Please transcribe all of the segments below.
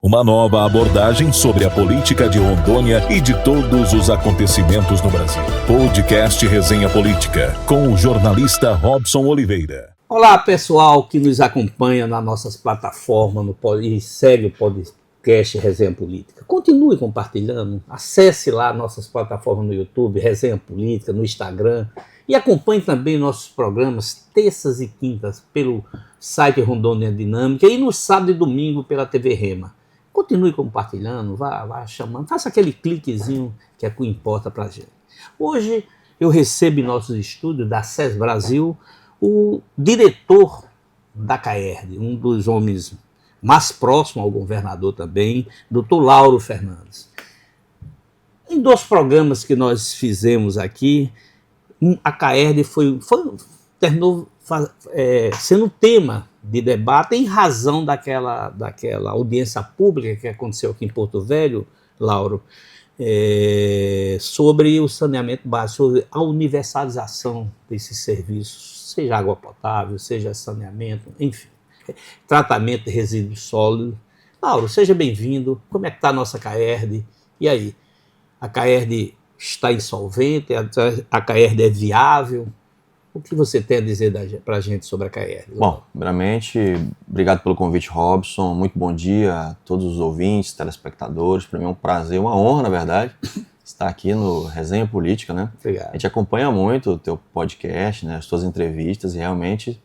Uma nova abordagem sobre a política de Rondônia e de todos os acontecimentos no Brasil. Podcast Resenha Política, com o jornalista Robson Oliveira. Olá, pessoal que nos acompanha nas nossas plataformas e segue o podcast Resenha Política. Continue compartilhando, acesse lá nossas plataformas no YouTube, Resenha Política, no Instagram, e acompanhe também nossos programas terças e quintas pelo site Rondônia Dinâmica e no sábado e domingo pela TV Rema. Continue compartilhando, vá chamando, faça aquele cliquezinho que é o que importa pra gente. Hoje eu recebo em nossos estúdios da SES Brasil o diretor da CAERD, um dos homens mais próximos ao governador também, Dr. Lauro Fernandes. Em 2 programas que nós fizemos aqui, a CAERD terminou sendo tema de debate em razão daquela audiência pública que aconteceu aqui em Porto Velho, Lauro, sobre o saneamento básico, sobre a universalização desses serviços, seja água potável, seja saneamento, enfim, tratamento de resíduos sólidos. Lauro, seja bem-vindo. Como é que está a nossa CAERD? E aí, a CAERD está insolvente? A CAERD é viável? O que você tem a dizer para a gente sobre a CAERD? Bom, primeiramente, obrigado pelo convite, Robson. Muito bom dia a todos os ouvintes, telespectadores. Para mim é um prazer, uma honra, na verdade, estar aqui no Resenha Política, né? Obrigado. A gente acompanha muito o teu podcast, né, as tuas entrevistas, e realmente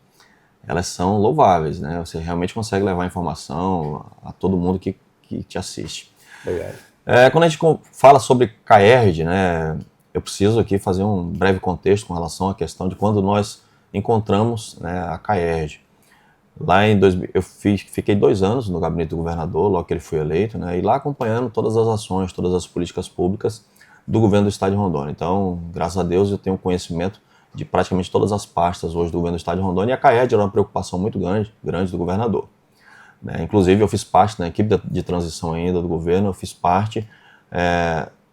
elas são louváveis, né? Você realmente consegue levar informação a todo mundo que te assiste. Obrigado. Quando a gente fala sobre CAERD, né, eu preciso aqui fazer um breve contexto com relação à questão de quando nós encontramos, né, a CAERD. Lá em 2000, fiquei 2 anos no gabinete do governador, logo que ele foi eleito, né, e lá acompanhando todas as ações, todas as políticas públicas do governo do estado de Rondônia. Então, graças a Deus, eu tenho conhecimento de praticamente todas as pastas hoje do governo do estado de Rondônia, e a CAERD era uma preocupação muito grande do governador. Né. Inclusive, eu fiz parte da equipe de transição ainda do governo, eu fiz parte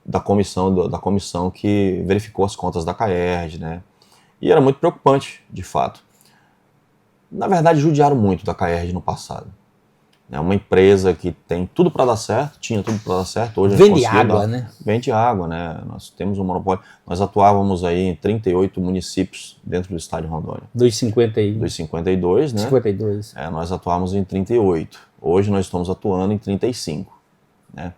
da comissão que verificou as contas da CAERD, né? E era muito preocupante, de fato. Na verdade, judiaram muito da CAERD no passado. É uma empresa que tem tudo para dar certo, tinha tudo para dar certo. Hoje vende água, né? Vende água, né? Nós temos um monopólio. Nós atuávamos aí em 38 municípios dentro do estado de Rondônia. Dos 51. Dos 52, né? 52. Nós atuávamos em 38. Hoje nós estamos atuando em 35, né?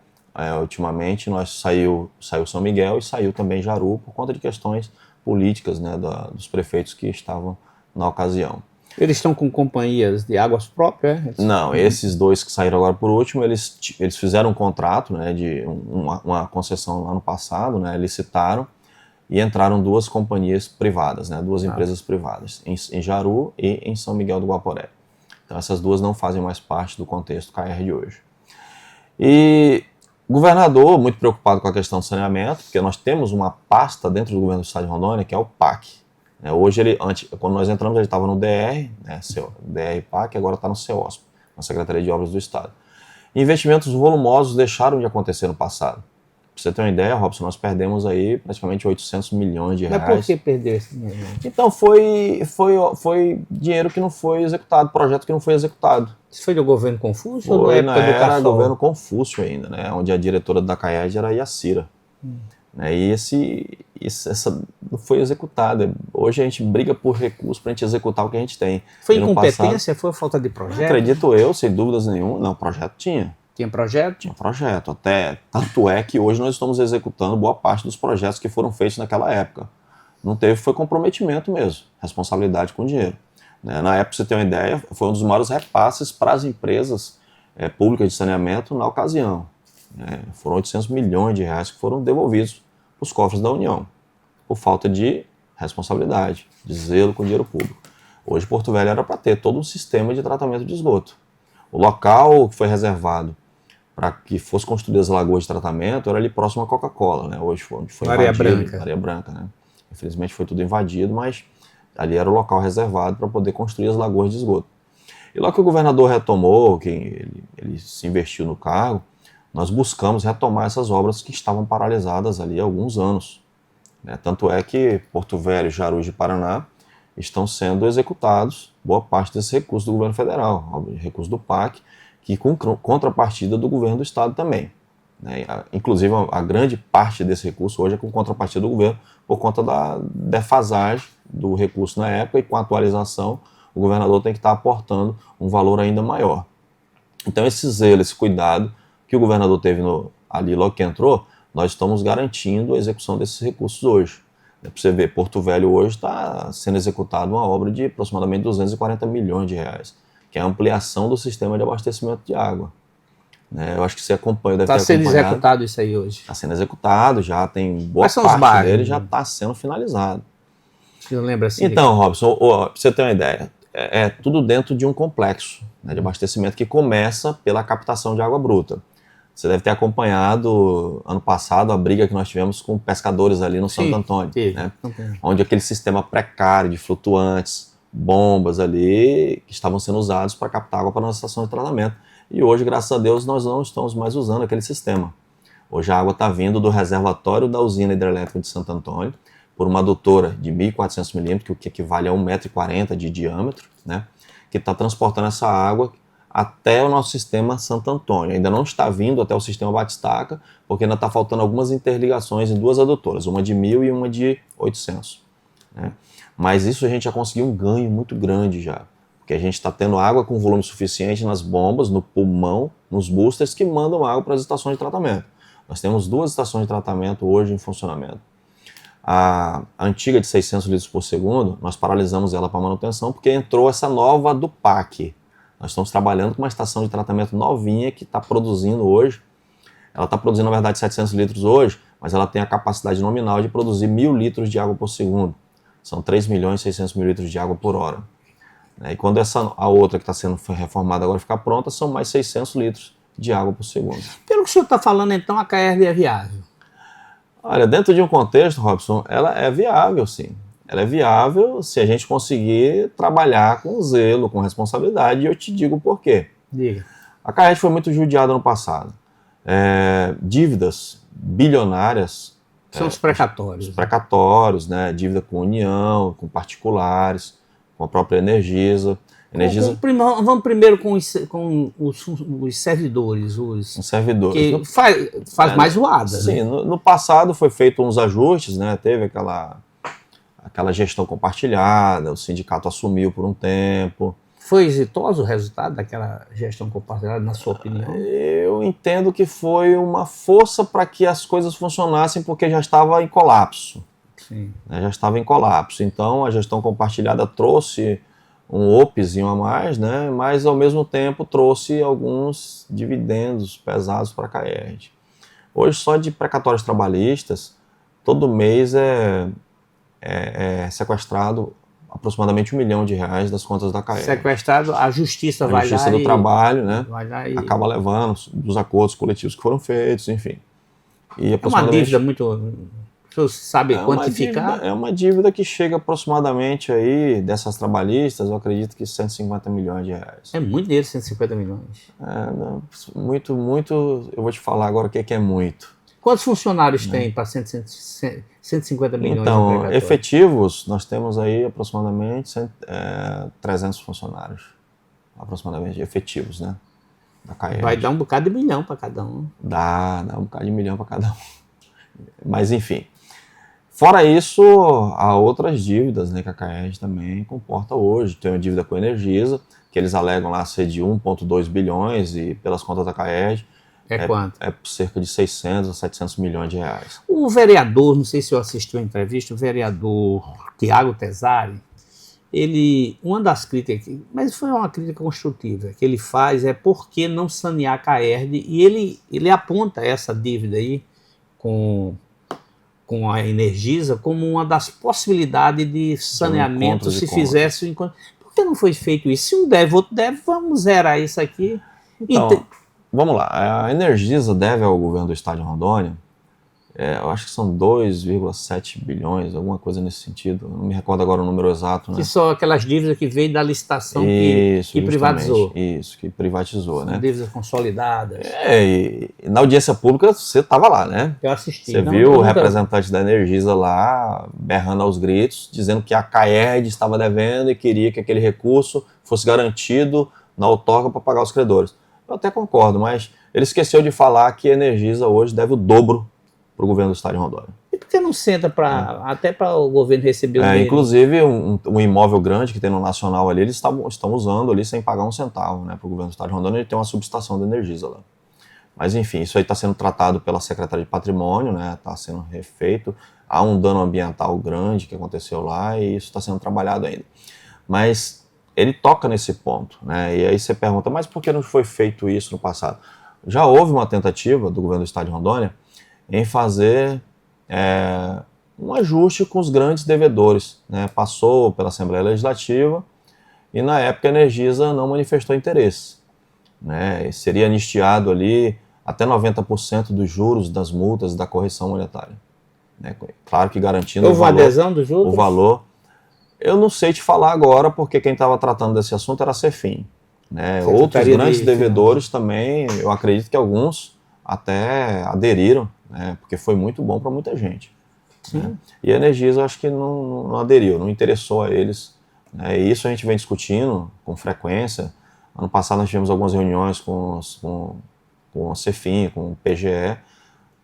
Ultimamente saiu São Miguel e saiu também Jaru por conta de questões políticas, né, dos prefeitos que estavam na ocasião. Eles estão com companhias de águas próprias? Não, esses 2 que saíram agora por último, eles fizeram um contrato, né, de uma concessão lá no passado, né, licitaram e entraram 2 companhias privadas, né, 2 empresas privadas, em Jaru e em São Miguel do Guaporé. Então essas 2 não fazem mais parte do contexto CAERD de hoje. E o governador, muito preocupado com a questão do saneamento, porque nós temos uma pasta dentro do governo do estado de Rondônia, que é o PAC. Hoje, quando nós entramos, ele estava no DR, né, DR PAC, agora está no CEOSP, na Secretaria de Obras do Estado. Investimentos volumosos deixaram de acontecer no passado. Para você ter uma ideia, Robson, nós perdemos aí praticamente 800 milhões de reais. Mas por que perder esse dinheiro? Então, foi dinheiro que não foi executado, projeto que não foi executado. Isso foi do governo Confúcio ou na época do Era Cassol? governo Confúcio ainda, né? Onde a diretora da CAERD era a Iacira. Né? E essa não foi executada. Hoje a gente briga por recursos para a gente executar o que a gente tem. Foi incompetência? Foi falta de projeto? Acredito eu, sem dúvidas nenhuma. Não, projeto tinha. Tinha projeto? Tinha projeto. Tanto é que hoje nós estamos executando boa parte dos projetos que foram feitos naquela época. Não teve, foi comprometimento mesmo. Responsabilidade com dinheiro. Na época, pra você ter uma ideia, foi um dos maiores repasses para as empresas públicas de saneamento na ocasião. Foram 800 milhões de reais que foram devolvidos para os cofres da União, por falta de responsabilidade, de zelo com o dinheiro público. Hoje, Porto Velho era para ter todo um sistema de tratamento de esgoto. O local que foi reservado para que fosse construídas as lagoas de tratamento era ali próximo à Coca-Cola, né? Hoje foi Areia invadido, Branca. Areia Branca, né? Infelizmente foi tudo invadido, mas ali era o local reservado para poder construir as lagoas de esgoto. E logo que o governador retomou, que ele se investiu no cargo, nós buscamos retomar essas obras que estavam paralisadas ali há alguns anos. Né? Tanto é que Porto Velho, Jarus de Paraná estão sendo executados boa parte desses recursos do governo federal, recursos do PAC, que com contrapartida do governo do estado também. Né? Inclusive, a grande parte desse recurso hoje é com contrapartida do governo por conta da defasagem do recurso na época, e com a atualização o governador tem que estar aportando um valor ainda maior. Então esse zelo, esse cuidado que o governador teve ali logo que entrou, nós estamos garantindo a execução desses recursos hoje. Para você ver, Porto Velho hoje está sendo executada uma obra de aproximadamente 240 milhões de reais, que é a ampliação do sistema de abastecimento de água. Eu acho que você acompanha, deve ter acompanhado. Está sendo executado isso aí hoje? Está sendo executado, já tem boa parte dele, já está sendo finalizado. Você não lembra assim? Então, Robson, para você ter uma ideia, é tudo dentro de um complexo, né, de abastecimento que começa pela captação de água bruta. Você deve ter acompanhado, ano passado, a briga que nós tivemos com pescadores ali no Santo Antônio, né, onde aquele sistema precário de flutuantes, bombas ali, que estavam sendo usados para captar água para a nossa estação de tratamento. E hoje, graças a Deus, nós não estamos mais usando aquele sistema. Hoje a água está vindo do reservatório da usina hidrelétrica de Santo Antônio, por uma adutora de 1.400 milímetros, o que equivale a 1,40 m de diâmetro, né, que está transportando essa água até o nosso sistema Santo Antônio. Ainda não está vindo até o sistema Batistaca, porque ainda está faltando algumas interligações em duas adutoras, uma de 1.000 e uma de 800. Né. Mas isso a gente já conseguiu um ganho muito grande já, porque a gente está tendo água com volume suficiente nas bombas, no pulmão, nos boosters que mandam água para as estações de tratamento. Nós temos 2 estações de tratamento hoje em funcionamento. A antiga de 600 litros por segundo, nós paralisamos ela para manutenção porque entrou essa nova do PAC. Nós estamos trabalhando com uma estação de tratamento novinha que está produzindo hoje. Ela está produzindo, na verdade, 700 litros hoje, mas ela tem a capacidade nominal de produzir 1.000 litros de água por segundo. São 3.600.000 litros de água por hora. E quando a outra que está sendo reformada agora ficar pronta, são mais 600 litros de água por segundo. Pelo que o senhor está falando, então, a CAERD é viável? Olha, dentro de um contexto, Robson, ela é viável, sim. Ela é viável se a gente conseguir trabalhar com zelo, com responsabilidade, e eu te digo por quê. Diga. A CAERD foi muito judiada no passado. Dívidas bilionárias. São os precatórios. Os precatórios, né? Dívida com União, com particulares, com a própria Energisa. Vamos primeiro com os servidores. Os servidores. Que faz mais zoada. Sim, né? no passado foi feito uns ajustes, né? Teve aquela gestão compartilhada, o sindicato assumiu por um tempo. Foi exitoso o resultado daquela gestão compartilhada, na sua opinião? Eu entendo que foi uma força para que as coisas funcionassem, porque já estava em colapso. Sim. Já estava em colapso. Então a gestão compartilhada trouxe um OPzinho a mais, né? Mas ao mesmo tempo trouxe alguns dividendos pesados para a CAERD. Hoje, só de precatórios trabalhistas, todo mês é sequestrado aproximadamente R$1 milhão das contas da CAERD. Sequestrado, a justiça vai lá. A Justiça do Trabalho, né? Vai lá e acaba levando dos acordos coletivos que foram feitos, enfim. E é uma dívida muito... Você sabe quantificar? É uma dívida que chega aproximadamente aí, dessas trabalhistas, eu acredito que R$150 milhões. É muito dinheiro, 150 milhões. Muito, eu vou te falar agora o que é muito. Quantos funcionários tem para 150 milhões? Então, efetivos, nós temos aí aproximadamente 300 funcionários, aproximadamente, efetivos, né? Da CAERD. Vai dar um bocado de milhão para cada um. Dá um bocado de milhão para cada um. Mas, enfim. Fora isso, há outras dívidas, né, que a CAERD também comporta hoje. Tem uma dívida com a Energisa, que eles alegam lá ser de 1,2 bilhões, e pelas contas da CAERD, quanto? É cerca de 600 a 700 milhões de reais. O vereador, não sei se eu assisti a entrevista, o vereador Tiago Tesari, uma das críticas, mas foi uma crítica construtiva, que ele faz por que não sanear a CAERD, e ele aponta essa dívida aí com a Energisa como uma das possibilidades de saneamento se fizesse. Por que não foi feito isso? Se um deve, outro deve, vamos zerar isso aqui. Então, vamos lá. A Energisa deve ao governo do estado de Rondônia, eu acho que são 2,7 bilhões, alguma coisa nesse sentido. Não me recordo agora o número exato. Né? Que são aquelas dívidas que veio da licitação que privatizou. Isso, que privatizou. São né? dívidas consolidadas. E na audiência pública você estava lá, né? Eu assisti. Você viu o representante da Energisa lá, berrando aos gritos, dizendo que a CAERD estava devendo e queria que aquele recurso fosse garantido na outorga para pagar os credores. Eu até concordo, mas ele esqueceu de falar que a Energisa hoje deve o dobro para o governo do estado de Rondônia. E por que não senta até para o governo receber o dinheiro? Inclusive, um imóvel grande que tem no Nacional ali, eles estão usando ali sem pagar um centavo, né, para o governo do estado de Rondônia. Ele tem uma subestação da Energisa lá. Mas enfim, isso aí está sendo tratado pela Secretaria de Patrimônio, né, está sendo refeito. Há um dano ambiental grande que aconteceu lá e isso está sendo trabalhado ainda. Mas ele toca nesse ponto, né, e aí você pergunta, mas por que não foi feito isso no passado? Já houve uma tentativa do governo do estado de Rondônia em fazer um ajuste com os grandes devedores, né? Passou pela Assembleia Legislativa e na época a Energisa não manifestou interesse, né? Seria anistiado ali até 90% dos juros das multas da correção monetária, né? Claro que garantindo Houve uma adesão dos juros? O valor. Eu não sei te falar agora porque quem estava tratando desse assunto era a Cefim, né? Outros grandes devedores também, eu acredito que alguns até aderiram, né? Porque foi muito bom para muita gente. Né? E a Energisa eu acho que não aderiu, não interessou a eles, né? E isso a gente vem discutindo com frequência. Ano passado nós tivemos algumas reuniões com a Cefim, com o PGE,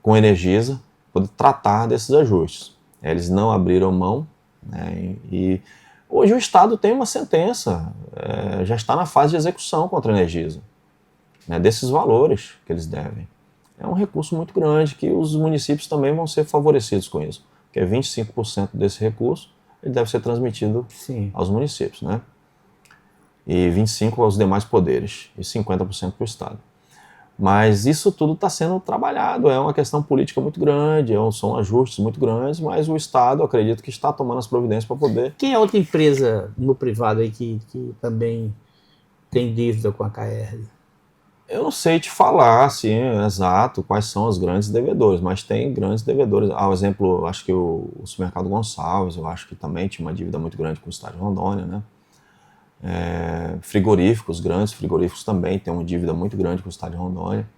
com a Energisa, para tratar desses ajustes. Eles não abriram mão, né? E hoje o Estado tem uma sentença, já está na fase de execução contra a Energisa, né? Desses valores que eles devem. É um recurso muito grande que os municípios também vão ser favorecidos com isso, porque 25% desse recurso ele deve ser transmitido aos municípios, né? E 25% aos demais poderes e 50% para o Estado. Mas isso tudo está sendo trabalhado, é uma questão política muito grande, são ajustes muito grandes, mas o Estado, acredito que está tomando as providências para poder... Quem é outra empresa no privado aí que também tem dívida com a CAERD? Eu não sei te falar, assim, exato, quais são os grandes devedores, mas tem grandes devedores. Por exemplo, acho que o Supermercado Gonçalves, eu acho que também tinha uma dívida muito grande com o estado de Rondônia, né? Frigoríficos, grandes frigoríficos também têm uma dívida muito grande com o estado de Rondônia.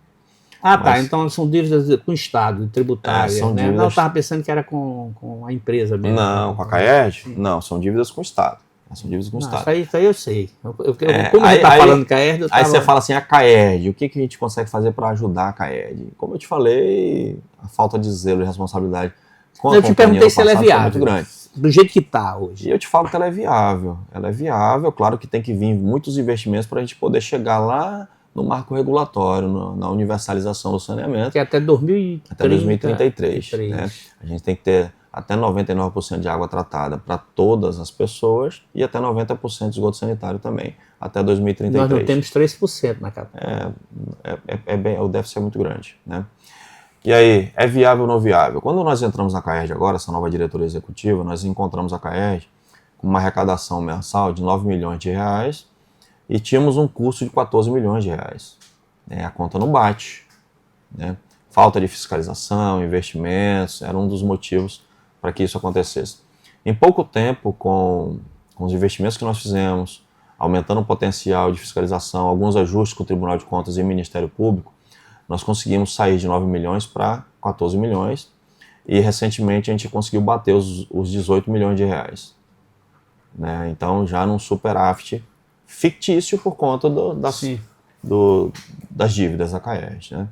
Tá, então são dívidas com o Estado, tributárias, são né? dívidas... Não, eu estava pensando que era com a empresa mesmo. Não, com a CAERD? Não, são dívidas com o Estado. São dívidas com o Estado. Isso aí eu sei. Como você está falando CAERD... Aí você fala assim, a CAERD, o que a gente consegue fazer para ajudar a CAERD? Como eu te falei, a falta de zelo e responsabilidade com a companhia eu te perguntei se ela é viável, muito grande. Do jeito que está hoje. E eu te falo que ela é viável. Ela é viável, claro que tem que vir muitos investimentos para a gente poder chegar lá no marco regulatório, na universalização do saneamento. Que é até 2033. Né? A gente tem que ter até 99% de água tratada para todas as pessoas e até 90% de esgoto sanitário também, até 2033. Nós não temos 3% na capital. O déficit é muito grande, né? E aí, é viável ou não viável? Quando nós entramos na CAERD agora, essa nova diretoria executiva, nós encontramos a CAERD com uma arrecadação mensal de 9 milhões de reais e tínhamos um custo de 14 milhões de reais. A conta não bate, né? Falta de fiscalização, investimentos, era um dos motivos para que isso acontecesse. Em pouco tempo, com os investimentos que nós fizemos, aumentando o potencial de fiscalização, alguns ajustes com o Tribunal de Contas e o Ministério Público, nós conseguimos sair de 9 milhões para 14 milhões e recentemente a gente conseguiu bater os 18 milhões de reais. Né? Então já num superávit fictício por conta das dívidas da CAERD.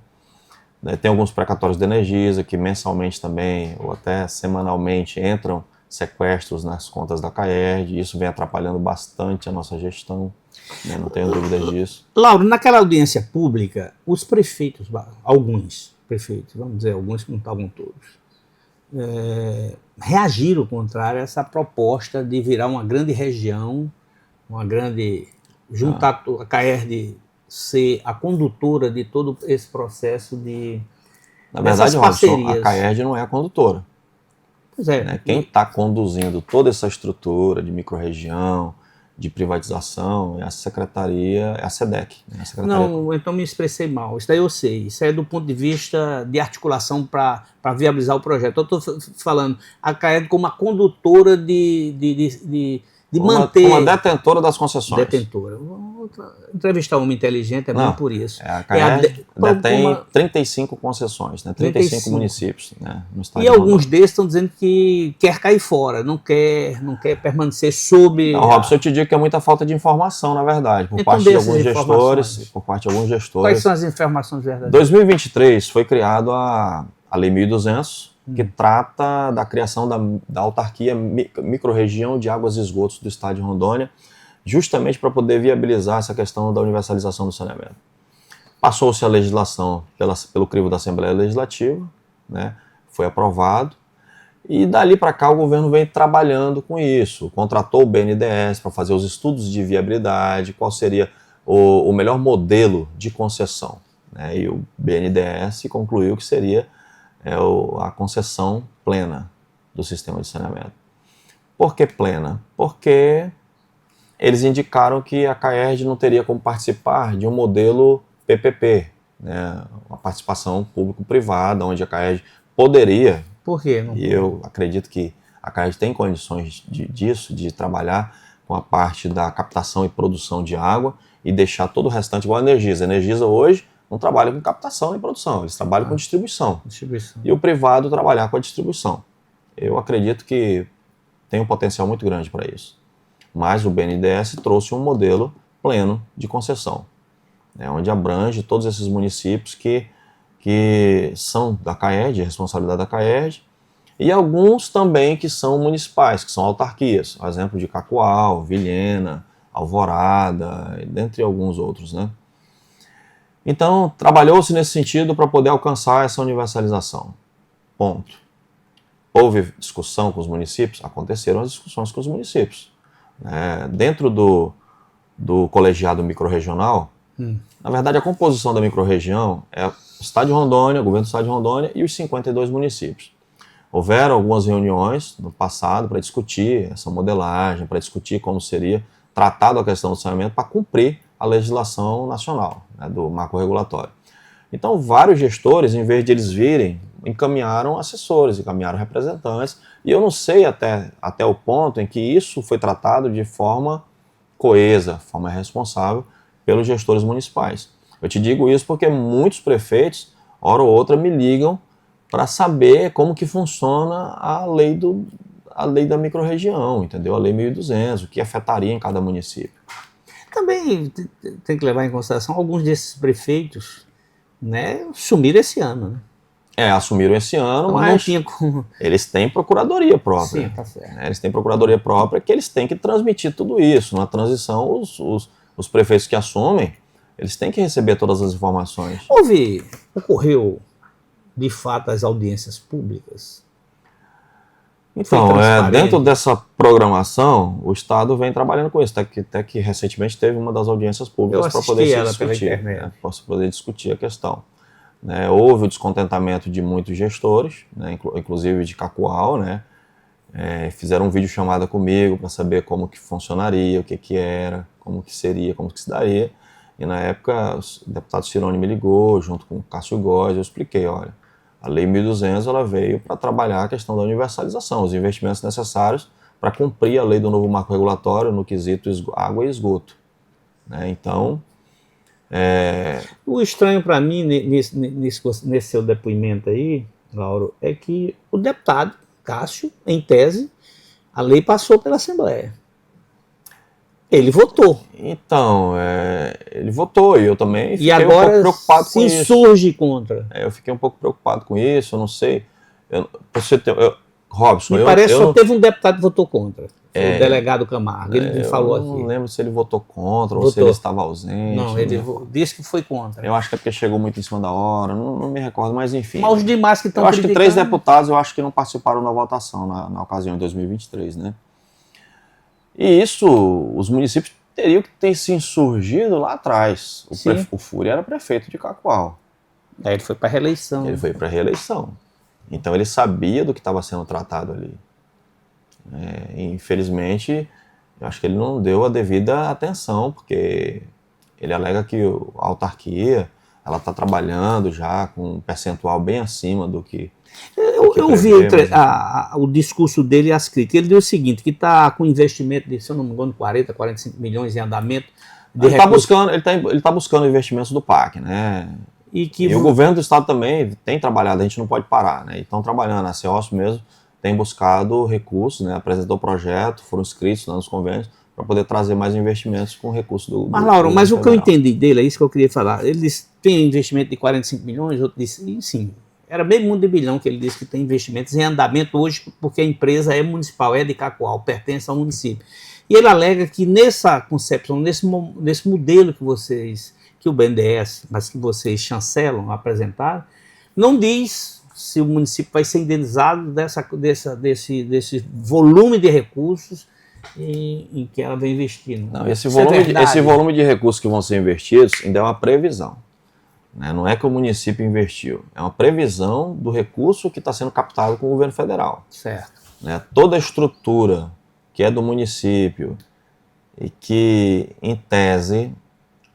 Né? Tem alguns precatórios da Energisa que mensalmente também, ou até semanalmente, entram sequestros nas contas da CAERD, e isso vem atrapalhando bastante a nossa gestão, né? Não tenho dúvidas disso. Lauro, naquela audiência pública, os prefeitos, alguns prefeitos, vamos dizer, alguns que não estavam todos, reagiram contrário a essa proposta de virar uma grande região, juntar a CAERD ser a condutora de todo esse processo de... Na verdade, Robson, a CAERD não é a condutora. Pois é. Né? Quem está conduzindo toda essa estrutura de microrregião, de privatização, é a secretaria, é a SEDEC. Né? Não, então me expressei mal. Isso daí eu sei. Isso é do ponto de vista de articulação para viabilizar o projeto. Eu estou falando a CAERD como uma condutora de manter... Uma detentora das concessões. Detentora. Entrevistar um homem inteligente é bom por isso. A CAERJ detém 35 concessões, né? 35 municípios, né, no estado. E alguns desses estão dizendo que quer cair fora, não quer permanecer sob... Não, Robson, eu te digo que é muita falta de informação, na verdade, por parte de alguns gestores. Quais são as informações verdadeiras? Em 2023 foi criado a Lei 1.200, que trata da criação da autarquia microrregião de águas e esgotos do estado de Rondônia, justamente para poder viabilizar essa questão da universalização do saneamento. Passou-se a legislação pelo crivo da Assembleia Legislativa, né, foi aprovado, e dali para cá o governo vem trabalhando com isso. Contratou o BNDES para fazer os estudos de viabilidade, qual seria o melhor modelo de concessão, né, e o BNDES concluiu que seria a concessão plena do sistema de saneamento. Por que plena? Porque eles indicaram que a CAERJ não teria como participar de um modelo PPP, né, uma participação público-privada, onde a CAERJ poderia. Por quê? E eu acredito que a CAERJ tem condições disso, de trabalhar com a parte da captação e produção de água e deixar todo o restante igual a Energisa. A Energisa hoje não trabalha com captação nem produção, eles trabalham com distribuição. E o privado trabalhar com a distribuição. Eu acredito que tem um potencial muito grande para isso. Mas o BNDES trouxe um modelo pleno de concessão, né, onde abrange todos esses municípios que são da CAERJ, responsabilidade da CAERJ, e alguns também que são municipais, que são autarquias, por exemplo de Cacoal, Vilhena, Alvorada, dentre alguns outros, né? Então, trabalhou-se nesse sentido para poder alcançar essa universalização. Ponto. Houve discussão com os municípios? Aconteceram as discussões com os municípios. Dentro do colegiado microrregional, na verdade a composição da microrregião é o estado de Rondônia, o governo do estado de Rondônia e os 52 municípios. Houveram algumas reuniões no passado para discutir essa modelagem, para discutir como seria tratado a questão do saneamento para cumprir a legislação nacional, né, do marco regulatório. Então, vários gestores, em vez de eles virem, encaminharam assessores, encaminharam representantes, e eu não sei até o ponto em que isso foi tratado de forma coesa, forma responsável, pelos gestores municipais. Eu te digo isso porque muitos prefeitos, hora ou outra, me ligam para saber como que funciona a lei da microrregião, entendeu? A lei 1.200, o que afetaria em cada município. Também tem que levar em consideração alguns desses prefeitos, né, sumiram esse ano, né? Assumiram esse ano, então, mas não tinha como... eles têm procuradoria própria. Sim, tá certo. Eles têm procuradoria própria que eles têm que transmitir tudo isso. Na transição, os prefeitos que assumem, eles têm que receber todas as informações. Ocorreu, de fato, as audiências públicas? Então, dentro dessa programação, o Estado vem trabalhando com isso. Até que recentemente teve uma das audiências públicas para poder discutir a questão. Houve o descontentamento de muitos gestores, né, inclusive de Cacoal, né, fizeram um vídeo chamada comigo para saber como que funcionaria, o que era, como que seria, como que se daria. E na época o deputado Cirone me ligou, junto com o Cássio Góes, eu expliquei, olha, a Lei 1.200 ela veio para trabalhar a questão da universalização, os investimentos necessários para cumprir a lei do novo marco regulatório no quesito água e esgoto. Então... O estranho para mim nesse seu depoimento aí, Lauro, é que o deputado Cássio, em tese, a lei passou pela Assembleia. Ele votou. Então, ele votou e eu também fiquei agora um pouco preocupado com isso. Se insurge contra. Eu fiquei um pouco preocupado com isso, eu não sei. Robson, me parece que só teve um deputado que votou contra. O delegado Camargo. Ele falou aqui. Eu não lembro se ele votou contra ou se ele estava ausente. Não, ele disse que foi contra. Eu acho que é porque chegou muito em cima da hora, não me recordo, mas enfim. Mas os demais que estão criticando... Eu acho que 3 deputados, eu acho que não participaram da votação na ocasião, em 2023, né? E isso, os municípios teriam que ter se insurgido lá atrás. O Fúria era prefeito de Cacoal. Ele foi para a reeleição. Ele foi para a reeleição. Então ele sabia do que estava sendo tratado ali. Infelizmente, eu acho que ele não deu a devida atenção, porque ele alega que a autarquia ela está trabalhando já com um percentual bem acima do que... Eu vi o discurso dele e as críticas. Ele deu o seguinte, que está com investimento de, se eu não me engano, 40, 45 milhões em andamento Ele está buscando investimentos do PAC, né? E o governo do estado também tem trabalhado, a gente não pode parar, né? E estão trabalhando, a CEOSP mesmo tem buscado recursos, né? Apresentou o projeto, foram inscritos lá nos convênios para poder trazer mais investimentos com recursos do Mas, Lauro, mas o que eu federal. entendi dele, é isso que eu queria falar. Ele disse que tem investimento de 45 milhões, outro disse, e sim, era meio mundo de bilhão que ele disse que tem investimentos em andamento hoje, porque a empresa é municipal, é de Cacoal, pertence ao município. E ele alega que nessa concepção, nesse modelo que o BNDES, mas que vocês chancelam, apresentaram, não diz se o município vai ser indenizado desse volume de recursos em que ela vem investindo. Não, esse volume de recursos que vão ser investidos ainda é uma previsão. Né? Não é que o município investiu, é uma previsão do recurso que está sendo captado com o governo federal. Certo. Né? Toda a estrutura que é do município e que, em tese,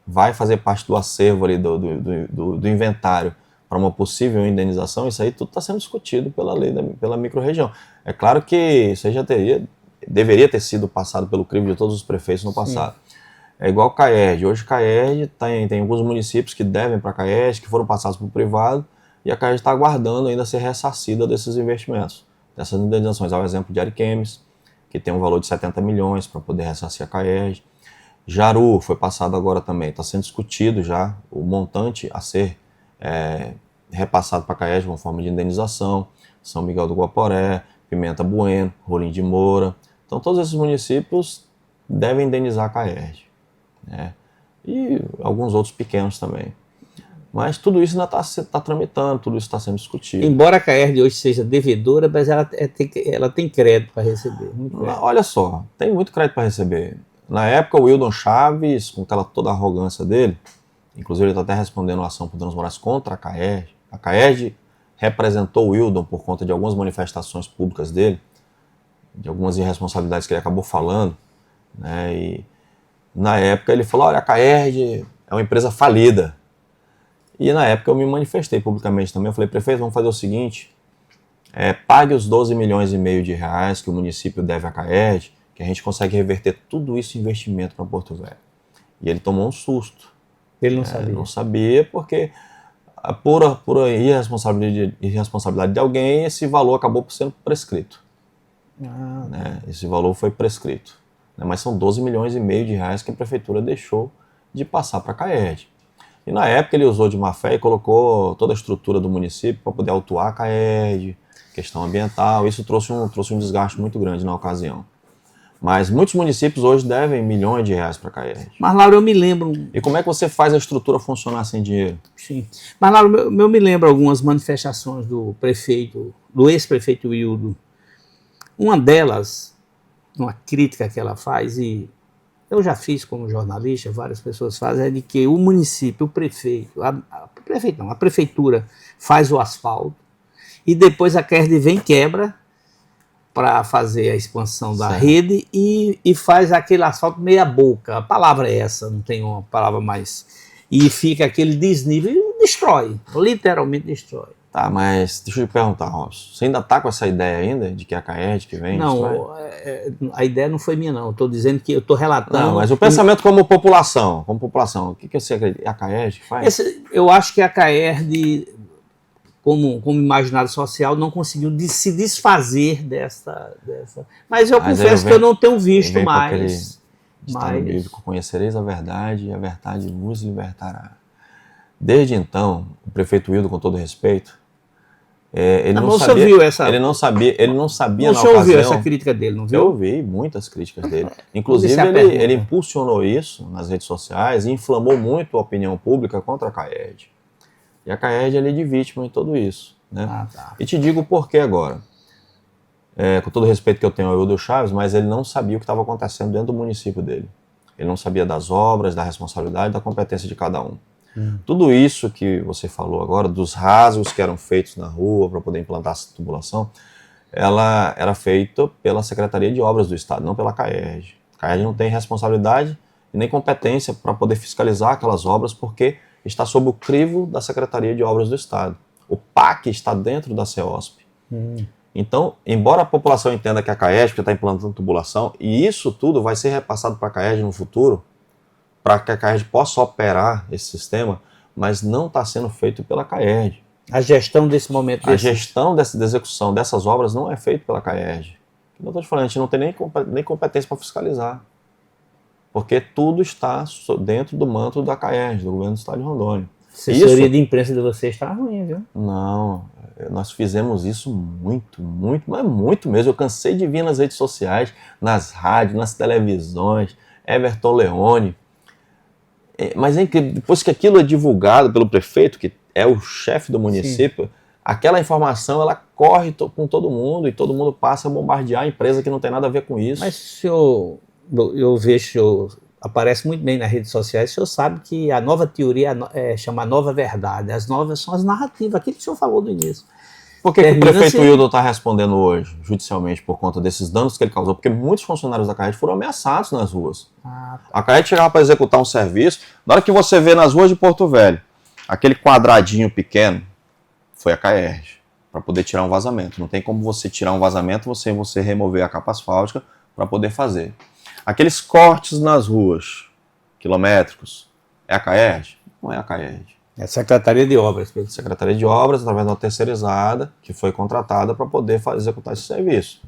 vai fazer parte do acervo ali, do inventário para uma possível indenização, isso aí tudo está sendo discutido pela lei, pela microrregião. É claro que isso aí já deveria ter sido passado pelo crivo de todos os prefeitos no passado. Sim. É igual o CAERD. Hoje o CAERD tem alguns municípios que devem para a CAERD, que foram passados para o privado, e a CAERD está aguardando ainda ser ressarcida desses investimentos, dessas indenizações. Há o exemplo de Ariquemes, que tem um valor de 70 milhões para poder ressarcir a CAERD. Jaru foi passado agora também, está sendo discutido já o montante a ser repassado para a CAERD como forma de indenização. São Miguel do Guaporé, Pimenta Bueno, Rolim de Moura. Então todos esses municípios devem indenizar a CAERD, né? E alguns outros pequenos também. Mas tudo isso ainda está tramitando, tudo isso está sendo discutido. Embora a CAERD hoje seja devedora, mas ela tem crédito para receber. Olha só, tem muito crédito para receber. Na época, o Wildon Chaves, com aquela toda a arrogância dele, inclusive ele está até respondendo a ação por danos morais contra a CAERD. A CAERD representou o Wildon por conta de algumas manifestações públicas dele, de algumas irresponsabilidades que ele acabou falando, né? E na época ele falou, olha, a CAERD é uma empresa falida. E na época eu me manifestei publicamente também, eu falei, prefeito, vamos fazer o seguinte, pague os 12 milhões e meio de reais que o município deve à CAERD, que a gente consegue reverter tudo isso em investimento para Porto Velho. E ele tomou um susto. Ele não sabia. Não sabia porque, por irresponsabilidade de alguém, esse valor acabou sendo prescrito. Né? Esse valor foi prescrito. Né? Mas são 12 milhões e meio de reais que a prefeitura deixou de passar para a CAERD. E na época ele usou de má fé e colocou toda a estrutura do município para poder autuar a CAERD, questão ambiental. Isso trouxe um desgaste muito grande na ocasião. Mas muitos municípios hoje devem milhões de reais para a CAERD. Mas, Lauro, eu me lembro... E como é que você faz a estrutura funcionar sem dinheiro? Sim. Mas, Lauro, eu me lembro algumas manifestações do ex-prefeito Wildo. Uma delas, uma crítica que ela faz, e eu já fiz como jornalista, várias pessoas fazem, é de que o município, o prefeito, a prefeitura faz o asfalto e depois a CAERD vem e quebra para fazer a expansão da rede e faz aquele asfalto meia boca. A palavra é essa, não tem uma palavra mais. E fica aquele desnível e destrói, literalmente destrói. Tá, mas deixa eu te perguntar, Robson, você ainda está com essa ideia ainda de que é a CAERD que vem? Não, a ideia não foi minha não, eu estou dizendo que eu estou relatando... Não, mas o pensamento como população, o que você acredita? É a CAERD que faz? Eu acho que a CAERD, como imaginário social, não conseguiu se desfazer dessa... Mas eu confesso que eu não tenho visto mais. Ditado bíblico, conhecereis a verdade e a verdade vos libertará. Desde então, o prefeito Wildo, com todo respeito, ele não sabia na ocasião. Você ouviu essa crítica dele, não viu? Eu ouvi muitas críticas dele. Inclusive, ele impulsionou isso nas redes sociais e inflamou muito a opinião pública contra a CAERD. E a CAERD é de vítima em tudo isso. Né? E te digo o porquê agora. Com todo o respeito que eu tenho ao Wildo Chaves, mas ele não sabia o que estava acontecendo dentro do município dele. Ele não sabia das obras, da responsabilidade, da competência de cada um. Tudo isso que você falou agora, dos rasgos que eram feitos na rua para poder implantar essa tubulação, ela era feita pela Secretaria de Obras do Estado, não pela CAERD. A CAERD não tem responsabilidade e nem competência para poder fiscalizar aquelas obras, porque está sob o crivo da Secretaria de Obras do Estado. O PAC está dentro da CEOSP. Então, embora a população entenda que a CAERD está implantando tubulação, e isso tudo vai ser repassado para a CAERD no futuro, para que a CAERD possa operar esse sistema, mas não está sendo feito pela CAERD. A gestão desse momento. A gestão da execução dessas obras não é feita pela CAERD. Eu estou te falando, a gente não tem nem competência para fiscalizar. Porque tudo está dentro do manto da CAERD, do governo do estado de Rondônia. A assessoria de imprensa de vocês está ruim, viu? Não, nós fizemos isso mas muito mesmo. Eu cansei de vir nas redes sociais, nas rádios, nas televisões, Everton Leone. Mas é incrível, depois que aquilo é divulgado pelo prefeito, que é o chefe do município, sim, aquela informação ela corre com todo mundo e todo mundo passa a bombardear a empresa que não tem nada a ver com isso. Mas senhor, eu vejo, senhor, aparece muito bem nas redes sociais, o senhor sabe que a nova teoria chama Nova Verdade. As novas são as narrativas, aquilo que o senhor falou no início. Por que o prefeito Wildon está respondendo hoje, judicialmente, por conta desses danos que ele causou? Porque muitos funcionários da CAERD foram ameaçados nas ruas. A CAERD chegava para executar um serviço, na hora que você vê nas ruas de Porto Velho, aquele quadradinho pequeno, foi a CAERD, para poder tirar um vazamento. Não tem como você tirar um vazamento sem você remover a capa asfáltica para poder fazer. Aqueles cortes nas ruas, quilométricos, é a CAERD? Não é a CAERD. É a Secretaria de Obras. Secretaria de Obras, através de uma terceirizada, que foi contratada para poder executar esse serviço.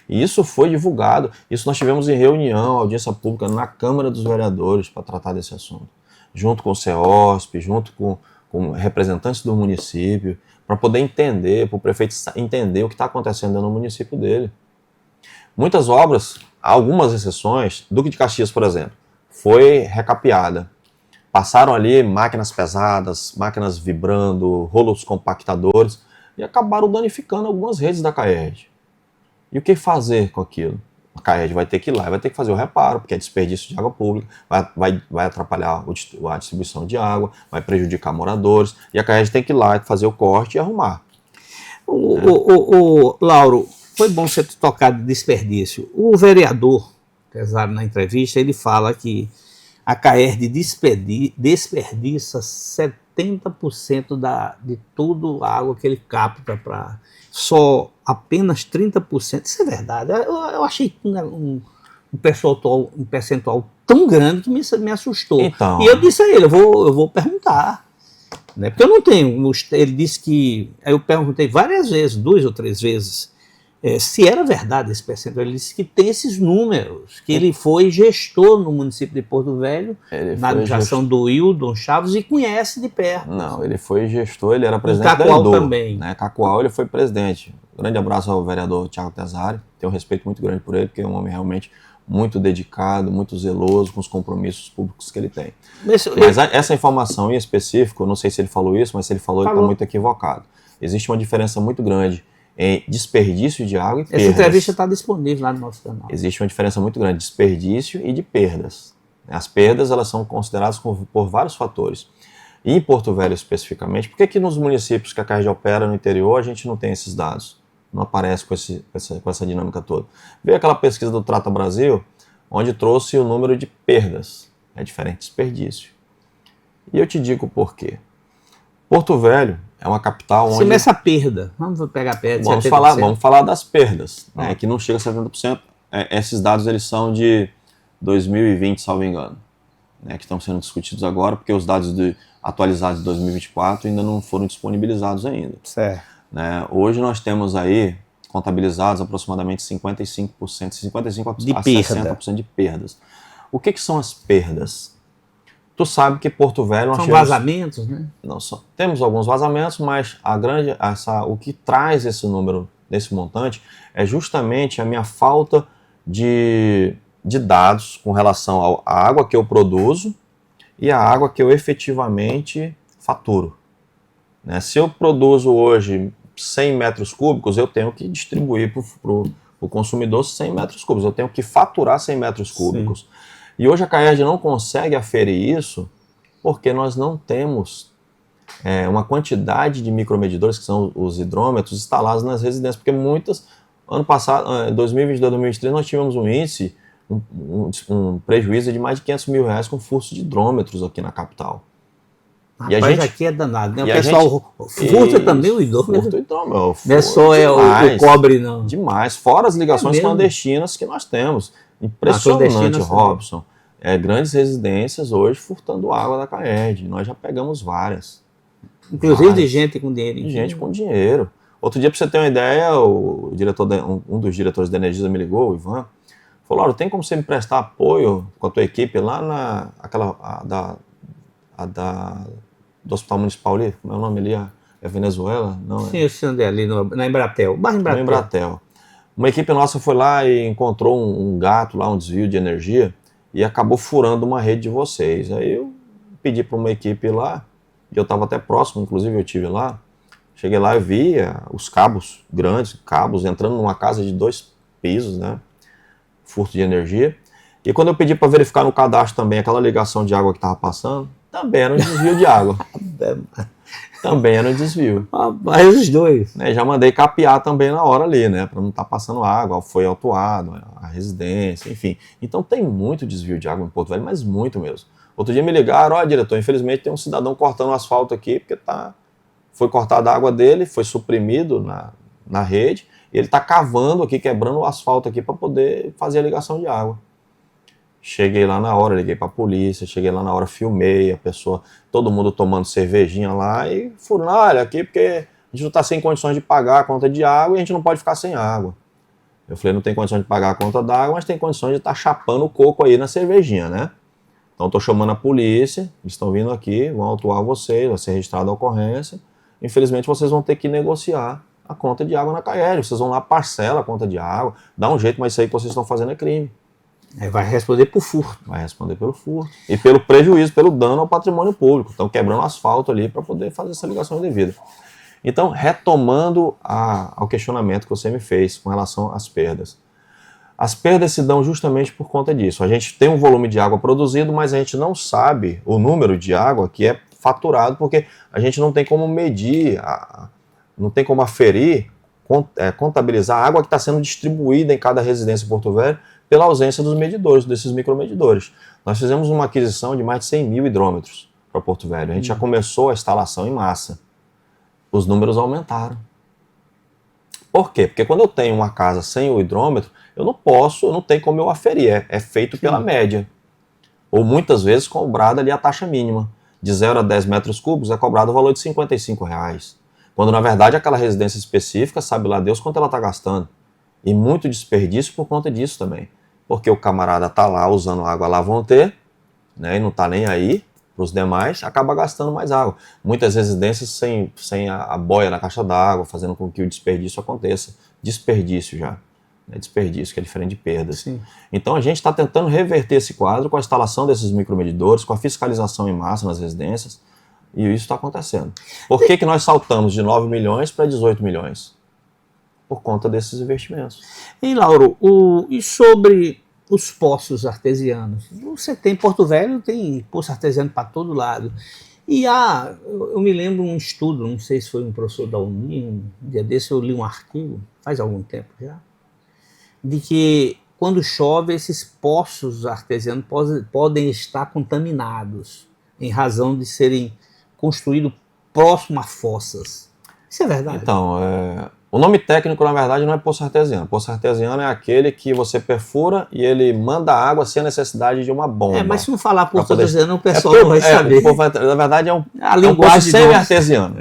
E isso foi divulgado, isso nós tivemos em reunião, audiência pública na Câmara dos Vereadores para tratar desse assunto. Junto com o CEOSP, junto com representantes do município, para poder entender, para o prefeito entender o que está acontecendo no município dele. Muitas obras, algumas exceções, Duque de Caxias, por exemplo, foi recapeada. Passaram ali máquinas pesadas, máquinas vibrando, rolos compactadores, e acabaram danificando algumas redes da CAERD. E o que fazer com aquilo? A CAERD vai ter que ir lá, vai ter que fazer o reparo, porque é desperdício de água pública, vai atrapalhar a distribuição de água, vai prejudicar moradores, e a CAERD tem que ir lá fazer o corte e arrumar. Lauro, foi bom você ter tocado de desperdício. O vereador, Tezário, na entrevista, ele fala que a CAERD desperdiça 70% de toda a água que ele capta para só apenas 30%. Isso é verdade. Eu achei um percentual tão grande que me assustou. Então, e eu disse a ele, eu vou perguntar. Né? Porque eu não tenho. Ele disse que. Aí eu perguntei várias vezes, 2 ou 3 vezes, se era verdade esse percentual. Ele disse que tem esses números, que ele foi gestor no município de Porto Velho, na administração do Wildon Chaves, e conhece de perto. Não, ele foi gestor, ele era presidente da EDU. Também. Né? Cacoal, ele foi presidente. Grande abraço ao vereador Thiago Tezário, tenho um respeito muito grande por ele, porque é um homem realmente muito dedicado, muito zeloso com os compromissos públicos que ele tem. Mas essa informação em específico, eu não sei se ele falou isso, mas se ele falou, ele está muito equivocado. Existe uma diferença muito grande em desperdício de água e perdas. Essa entrevista está disponível lá no nosso canal. Existe uma diferença muito grande de desperdício e de perdas. As perdas, elas são consideradas por vários fatores. E em Porto Velho especificamente, por que nos municípios que a CAERD opera no interior a gente não tem esses dados? Não aparece com essa dinâmica toda. Veio aquela pesquisa do Trata Brasil, onde trouxe o número de perdas. É diferente de desperdício. E eu te digo por quê. Porto Velho é uma capital onde... Essa perda, vamos pegar a perda. Vamos falar das perdas, né, que não chega a 70%. Esses dados eles são de 2020, salvo engano, né, que estão sendo discutidos agora, porque os dados atualizados de 2024 ainda não foram disponibilizados ainda. Certo. Né? Hoje nós temos aí contabilizados aproximadamente 55% a 60% de perdas. O que são as perdas? Tu sabe que Porto Velho... São vazamentos, né? Não, temos alguns vazamentos, mas o que traz esse número, desse montante, é justamente a minha falta de dados com relação à água que eu produzo e à água que eu efetivamente faturo. Né? Se eu produzo hoje 100 metros cúbicos, eu tenho que distribuir para o consumidor 100 metros cúbicos. Eu tenho que faturar 100 metros cúbicos. Sim. E hoje a CAERD não consegue aferir isso porque nós não temos uma quantidade de micromedidores, que são os hidrômetros, instalados nas residências. Porque ano passado, 2022, 2023, nós tivemos um índice, um prejuízo de mais de R$500 mil com furto de hidrômetros aqui na capital. Rapaz, aqui é danado, né? O pessoal furta também o hidrômetro. Furta o hidrômetro. Não é só o cobre, não. Demais. Fora as ligações clandestinas que nós temos. Impressionante, Robson. grandes residências hoje furtando água da CAERD. Nós já pegamos várias. Inclusive de gente com dinheiro. De gente com dinheiro. Outro dia, para você ter uma ideia, um dos diretores da Energisa me ligou, o Ivan, falou: Lauro, tem como você me prestar apoio com a tua equipe lá do Hospital Municipal ali? Como é o nome ali? É Venezuela? Não, sim, eu sei onde é, ali na Embratel. Bairro Embratel. No Embratel. Uma equipe nossa foi lá e encontrou um gato lá, um desvio de energia, e acabou furando uma rede de vocês. Aí eu pedi para uma equipe lá, e eu estava até próximo, inclusive eu estive lá. Cheguei lá e vi os cabos, grandes cabos, entrando numa casa de 2 pisos, né? Furto de energia. E quando eu pedi para verificar no cadastro também aquela ligação de água que estava passando, também era um desvio de água. Também era um desvio. Mas os dois. Já mandei capear também na hora ali, né? Para não estar passando água, foi autuado, a residência, enfim. Então tem muito desvio de água em Porto Velho, mas muito mesmo. Outro dia me ligaram: ó, diretor, infelizmente tem um cidadão cortando o asfalto aqui, porque foi cortada a água dele, foi suprimido na rede, e ele está cavando aqui, quebrando o asfalto aqui para poder fazer a ligação de água. Cheguei lá na hora, liguei para a polícia, cheguei lá na hora, filmei a pessoa, todo mundo tomando cervejinha lá e furando: olha, aqui porque a gente não está sem condições de pagar a conta de água e a gente não pode ficar sem água. Eu falei: não tem condições de pagar a conta d'água, mas tem condições de estar chapando o coco aí na cervejinha, né? Então estou chamando a polícia, eles estão vindo aqui, vão autuar vocês, vai ser registrada a ocorrência. Infelizmente vocês vão ter que negociar a conta de água na CAERD, vocês vão lá, parcela a conta de água, dá um jeito, mas isso aí que vocês estão fazendo é crime. Vai responder por furto. Vai responder pelo furto. E pelo prejuízo, pelo dano ao patrimônio público. Estão quebrando asfalto ali para poder fazer essa ligação devida. Então, retomando ao questionamento que você me fez com relação às perdas. As perdas se dão justamente por conta disso. A gente tem um volume de água produzido, mas a gente não sabe o número de água que é faturado, porque a gente não tem como medir, não tem como aferir, contabilizar a água que está sendo distribuída em cada residência em Porto Velho pela ausência dos medidores, desses micromedidores. Nós fizemos uma aquisição de mais de 100 mil hidrômetros para Porto Velho. A gente já começou a instalação em massa. Os números aumentaram. Por quê? Porque quando eu tenho uma casa sem o hidrômetro, eu não tenho como eu aferir. É feito pela média. Ou muitas vezes cobrada ali a taxa mínima. De 0 a 10 metros cúbicos é cobrado o valor de R$55. Quando na verdade aquela residência específica, sabe lá Deus quanto ela está gastando. E muito desperdício por conta disso também. Porque o camarada está lá usando água lá vão ter, né, e não está nem aí para os demais, acaba gastando mais água. Muitas residências sem a boia na caixa d'água, fazendo com que o desperdício aconteça. Desperdício já. Desperdício, que é diferente de perdas. Sim. Então a gente está tentando reverter esse quadro com a instalação desses micromedidores, com a fiscalização em massa nas residências, e isso está acontecendo. Por que nós saltamos de 9 milhões para 18 milhões? Por conta desses investimentos. E Lauro, e sobre os poços artesianos? Você tem Porto Velho, tem poço artesiano para todo lado. E eu me lembro um estudo, não sei se foi um professor da Uni, um dia desse eu li um artigo, faz algum tempo já, de que quando chove esses poços artesianos podem estar contaminados em razão de serem construídos próximo a fossas. Isso é verdade? Então, o nome técnico, na verdade, não é poço artesiano. Poço artesiano é aquele que você perfura e ele manda água sem a necessidade de uma bomba. Mas se não falar poço artesiano, o pessoal não vai saber. Na verdade, é um poço semi-artesiano.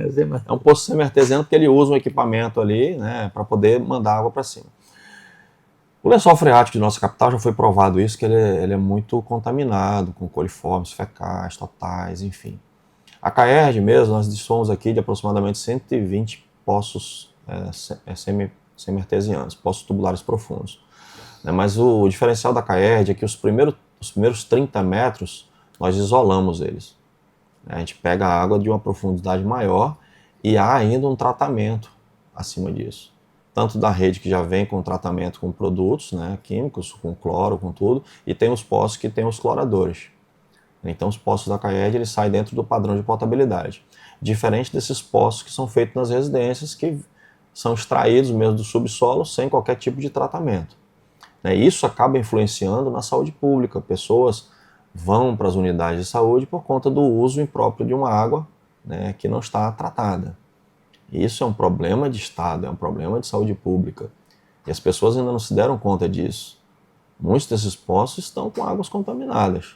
É um poço semi-artesiano porque ele usa um equipamento ali, né, para poder mandar água para cima. O lençol freático de nossa capital já foi provado isso, que ele é muito contaminado com coliformes fecais, totais, enfim. A CAERD mesmo, nós dispomos aqui de aproximadamente 120 poços semi-artesianos, poços tubulares profundos. Mas o diferencial da CAERD é que os primeiros 30 metros nós isolamos eles. A gente pega a água de uma profundidade maior e há ainda um tratamento acima disso. Tanto da rede que já vem com tratamento com produtos, né, químicos, com cloro, com tudo, e tem os poços que tem os cloradores. Então os poços da CAERD eles saem dentro do padrão de potabilidade. Diferente desses poços que são feitos nas residências, que são extraídos mesmo do subsolo sem qualquer tipo de tratamento. Isso acaba influenciando na saúde pública. Pessoas vão para as unidades de saúde por conta do uso impróprio de uma água, né, que não está tratada. Isso é um problema de Estado, é um problema de saúde pública. E as pessoas ainda não se deram conta disso. Muitos desses poços estão com águas contaminadas.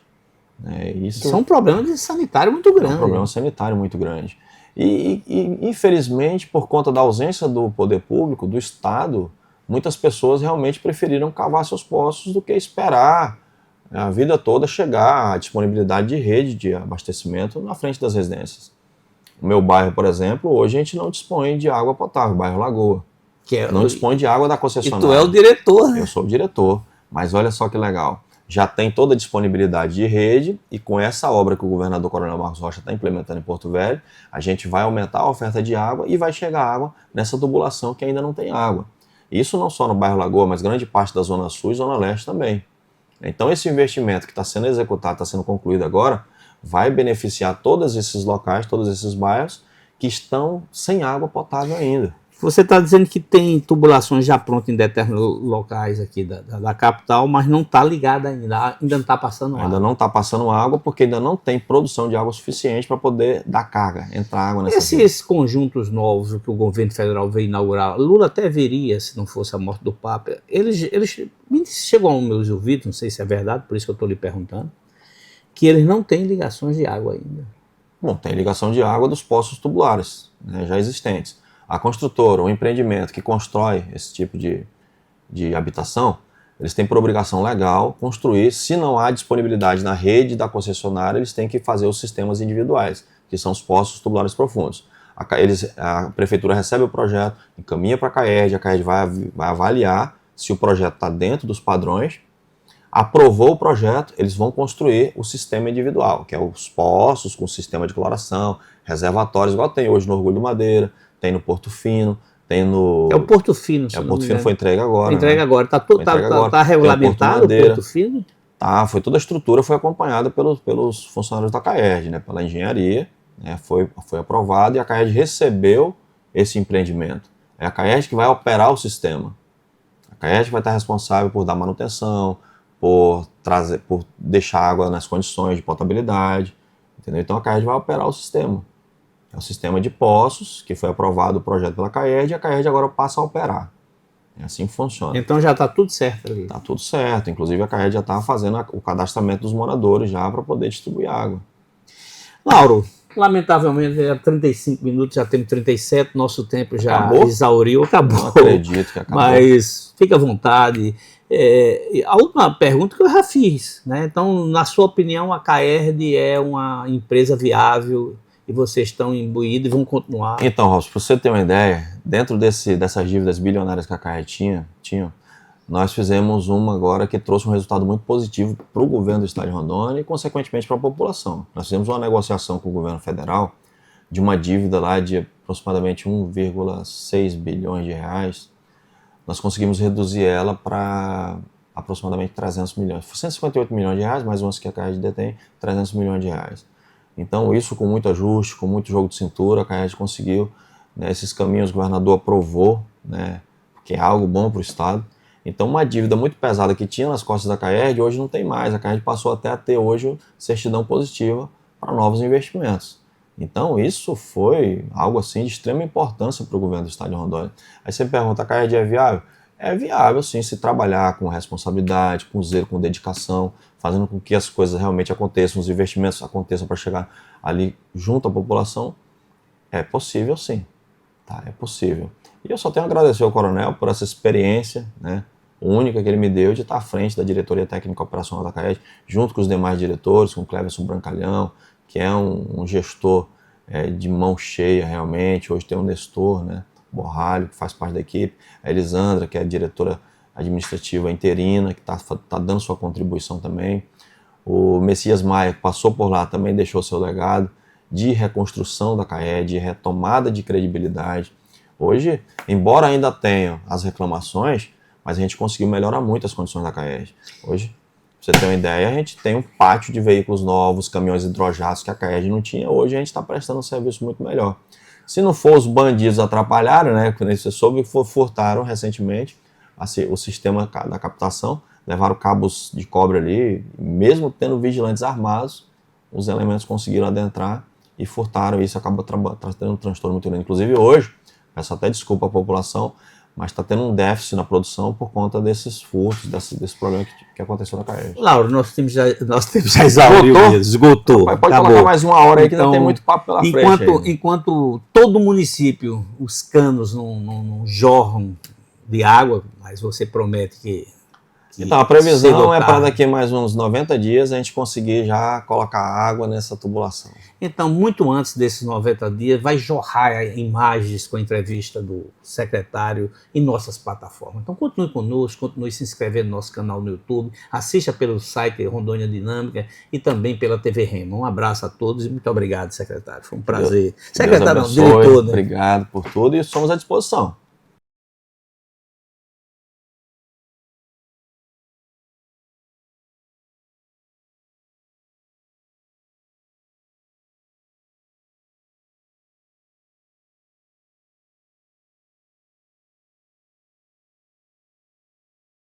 Isso é um problema sanitário muito grande. É um problema sanitário muito grande. E, infelizmente, por conta da ausência do poder público, do Estado, muitas pessoas realmente preferiram cavar seus poços do que esperar a vida toda chegar à disponibilidade de rede de abastecimento na frente das residências. No meu bairro, por exemplo, hoje a gente não dispõe de água potável, bairro Lagoa. Não dispõe de água da concessionária. E tu é o diretor, né? Eu sou o diretor, mas olha só que legal. Já tem toda a disponibilidade de rede e com essa obra que o governador Coronel Marcos Rocha está implementando em Porto Velho, a gente vai aumentar a oferta de água e vai chegar água nessa tubulação que ainda não tem água. Isso não só no bairro Lagoa, mas grande parte da Zona Sul e Zona Leste também. Então esse investimento que está sendo executado, está sendo concluído agora, vai beneficiar todos esses locais, todos esses bairros que estão sem água potável ainda. Você está dizendo que tem tubulações já prontas em determinados locais aqui da capital, mas não está ligada ainda não está passando água. Ainda não está passando água porque ainda não tem produção de água suficiente para poder dar carga, entrar água nessa rede. Esses conjuntos novos que o governo federal veio inaugurar, Lula até veria, se não fosse a morte do Papa, eles chegou aos meus ouvidos, não sei se é verdade, por isso que eu estou lhe perguntando, que eles não têm ligações de água ainda. Bom, tem ligação de água dos poços tubulares, né, já existentes. A construtora, o empreendimento que constrói esse tipo de habitação, eles têm por obrigação legal construir, se não há disponibilidade na rede da concessionária, eles têm que fazer os sistemas individuais, que são os poços tubulares profundos. A prefeitura recebe o projeto, encaminha para a CAERD vai avaliar se o projeto está dentro dos padrões, aprovou o projeto, eles vão construir o sistema individual, que é os poços com sistema de cloração, reservatórios, igual tem hoje no Orgulho do Madeira, tem no Porto Fino, tem no... É o Porto Fino. O Porto Fino foi entregue agora. Entregue agora. Está regulamentado o Porto Fino? Tá, toda a estrutura foi acompanhada pelos funcionários da CAERD, né, pela engenharia, né, foi aprovado e a CAERD recebeu esse empreendimento. É a CAERD que vai operar o sistema. A CAERD vai estar responsável por dar manutenção, por deixar a água nas condições de potabilidade, entendeu? Então a CAERD vai operar o sistema. É o sistema de poços, que foi aprovado o projeto pela CAERD, e a CAERD agora passa a operar. É assim que funciona. Então já está tudo certo ali. Está tudo certo. Inclusive a CAERD já está fazendo o cadastramento dos moradores já para poder distribuir água. Lauro, lamentavelmente era 35 minutos, já temos 37, nosso tempo já exauriu, acabou. Não acredito que acabou. Mas fica à vontade. A última pergunta que eu já fiz, né? Então, na sua opinião, a CAERD é uma empresa viável e vocês estão imbuídos e vão continuar? Então, Robson, para você ter uma ideia, dentro dessas dívidas bilionárias que a CAERD tinha, nós fizemos uma agora que trouxe um resultado muito positivo para o governo do estado de Rondônia e, consequentemente, para a população. Nós fizemos uma negociação com o governo federal de uma dívida lá de aproximadamente 1,6 bilhões de reais. Nós conseguimos reduzir ela para aproximadamente 300 milhões. 158 milhões de reais, mais umas que a CAERD detém, 300 milhões de reais. Então, isso com muito ajuste, com muito jogo de cintura, a CAERD conseguiu, né, esses caminhos o governador aprovou, né, que é algo bom para o estado. Então, uma dívida muito pesada que tinha nas costas da CAERD, hoje não tem mais. A CAERD passou até a ter hoje certidão positiva para novos investimentos. Então, isso foi algo assim de extrema importância para o governo do estado de Rondônia. Aí você me pergunta, a CAERD é viável? É viável, sim, se trabalhar com responsabilidade, com zelo, com dedicação, fazendo com que as coisas realmente aconteçam, os investimentos aconteçam para chegar ali junto à população. É possível, sim. Tá, é possível. E eu só tenho a agradecer ao coronel por essa experiência, né, única que ele me deu de estar à frente da diretoria técnica operacional da CAERD, junto com os demais diretores, com o Cleverson Brancalhão, que é um gestor de mão cheia realmente. Hoje tem o Nestor, né, Borralho, que faz parte da equipe, a Elisandra, que é a diretora administrativa interina, que está dando sua contribuição também, o Messias Maia, que passou por lá, também deixou seu legado de reconstrução da CAERD, de retomada de credibilidade. Hoje, embora ainda tenha as reclamações, mas a gente conseguiu melhorar muito as condições da CAERD. Hoje, pra você ter uma ideia, a gente tem um pátio de veículos novos, caminhões hidrojatos que a CAERD não tinha. Hoje a gente está prestando um serviço muito melhor. Se não for os bandidos atrapalharam, né, quando você soube que furtaram recentemente o sistema da captação, levaram cabos de cobre ali, mesmo tendo vigilantes armados, os elementos conseguiram adentrar e furtaram. Isso acabou trazendo um transtorno muito grande. Inclusive hoje, peço até desculpa à população, mas está tendo um déficit na produção por conta desses furtos, desse problema que aconteceu na Caerj. Lauro, nosso tempo já exauriu mesmo, esgotou. Pode acabou. colocar mais uma hora aí que então, ainda tem muito papo pela frente. Enquanto todo município, os canos não jorram de água, mas você promete que então, a previsão é para daqui a mais uns 90 dias a gente conseguir já colocar água nessa tubulação. Então, muito antes desses 90 dias, vai jorrar imagens com a entrevista do secretário em nossas plataformas. Então, continue conosco, continue se inscrevendo no nosso canal no YouTube, assista pelo site Rondônia Dinâmica e também pela TV Rema. Um abraço a todos e muito obrigado, secretário. Foi um prazer. Deus Secretário, abençoe, não, diretor, né? Obrigado por tudo e somos à disposição.